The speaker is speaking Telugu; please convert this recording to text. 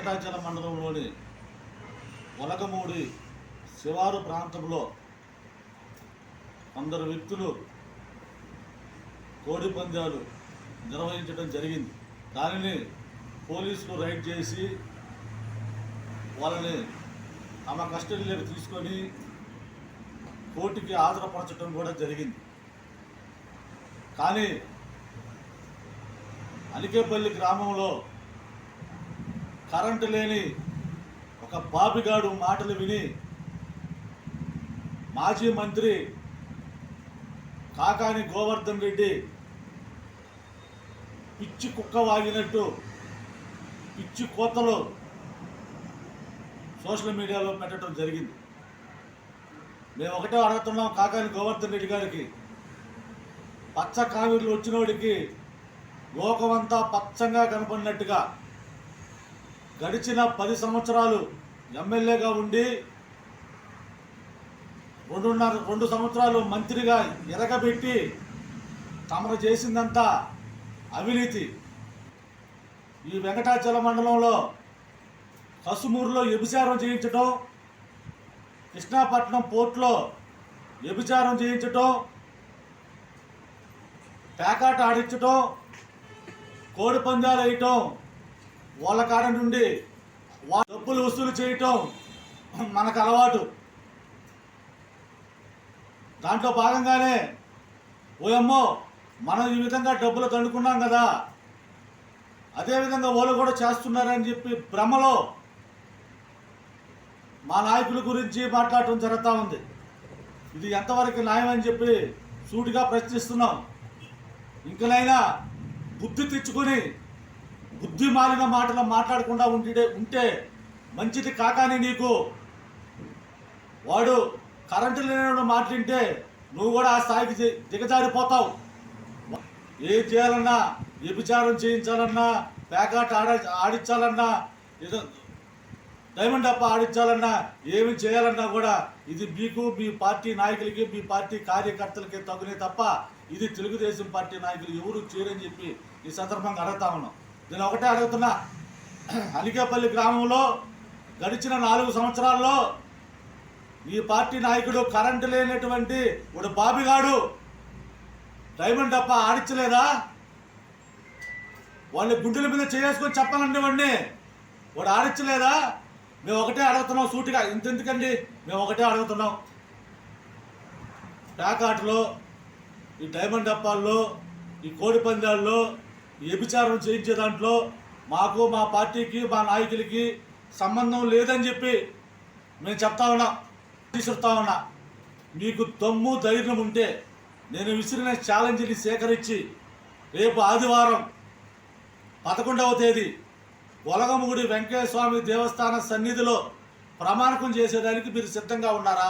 వెంకటాచలం మండలంలోని ఒలగమూడి శివారు ప్రాంతంలో కొందరు వ్యక్తులు కోడి పందాలు నిర్వహించడం జరిగింది. దానిని పోలీసులు రైడ్ చేసి వాళ్ళని తమ కస్టడీలోకి తీసుకొని కోర్టుకి హాజరుపరచడం కూడా జరిగింది. కానీ అలికేపల్లి గ్రామంలో కరెంటు లేని ఒక బాబిగాడు మాటలు విని మాజీ మంత్రి కాకాని గోవర్ధన్ రెడ్డి పిచ్చి కుక్క వాగినట్టు పిచ్చి కోతలు సోషల్ మీడియాలో పెట్టడం జరిగింది. మేము ఒకటే అడుగుతున్నాం కాకాని గోవర్ధన్ రెడ్డి గారికి, పచ్చ కావిర్లు వచ్చినోడికి లోకమంతా పచ్చంగా కనపడినట్టుగా గడిచిన 10 సంవత్సరాలు ఎమ్మెల్యేగా ఉండి 2 సంవత్సరాలు మంత్రిగా ఎరగబెట్టి తమరు చేసిందంతా అవినీతి. ఈ వెంకటాచలం మండలంలో కసుమూరులో వ్యభిచారం చేయించటం, కృష్ణాపట్నం పోర్టులో వ్యభిచారం చేయించటం, పేకాట ఆడించటం, కోడి పందాలు వేయటం, వాళ్ళ కాడ నుండి డబ్బులు వసూలు చేయటం మనకు అలవాటు. దాంట్లో భాగంగానే ఓయమ్మో మనం ఈ విధంగా డబ్బులు దండుకున్నాం కదా, అదేవిధంగా వాళ్ళు కూడా చేస్తున్నారని చెప్పి భ్రమలో మా నాయకుల గురించి మాట్లాడటం జరుగుతూ ఉంది. ఇది ఎంతవరకు న్యాయం అని చెప్పి సూటిగా ప్రశ్నిస్తున్నాం. ఇంకనైనా బుద్ధి తెచ్చుకొని బుద్ధి మాలిన మాటలు మాట్లాడకుండా ఉంటే మంచిది. కాకాని నీకు వాడు కరెంటు లేని మాట్లాడితే నువ్వు కూడా ఆ స్థాయికి దిగజారిపోతావు. ఏం చేయాలన్నా, వ్యభిచారం చేయించాలన్నా, పేకాట ఆడించాలన్నా, ఏదో డైమండ్ అప్ప ఆడించాలన్నా, ఏమి చేయాలన్నా కూడా ఇది మీకు, మీ పార్టీ నాయకులకి, మీ పార్టీ కార్యకర్తలకి తగునే తప్ప ఇది తెలుగుదేశం పార్టీ నాయకులు ఎవరు చేయరని చెప్పి ఈ సందర్భంగా అడుగుతా ఉన్నాం. నేను ఒకటే అడుగుతున్నా, అలికేపల్లి గ్రామంలో గడిచిన 4 సంవత్సరాల్లో ఈ పార్టీ నాయకుడు కరెంటు లేనటువంటి ఒక బాబిగాడు డైమండ్ అప్ప ఆడించలేదా? వాళ్ళ గుండెల మీద చేసుకొని చెప్పాలండి, వాడు ఆడించలేదా? మేము ఒకటే అడుగుతున్నాం సూటిగా. ఇంతెందుకండి, మేము ఒకటే అడుగుతున్నాం. పేకాటలో, ఈ డైమండ్ అప్పాల్లో, ఈ కోడి పందాల్లో, ఈ వ్యభిచారం చేయించే దాంట్లో మాకు, మా పార్టీకి, మా నాయకులకి సంబంధం లేదని చెప్పి మేము చెప్తా ఉన్నా, తీసుకుతా ఉన్నా. మీకు దమ్ము ధైర్యం ఉంటే నేను విసిరిన ఛాలెంజ్ని సేకరించి రేపు ఆదివారం 11వ తేదీ ఒలగమూడి వెంకటేశ్వర స్వామి దేవస్థాన సన్నిధిలో ప్రమాణకం చేసేదానికి మీరు సిద్ధంగా ఉన్నారా?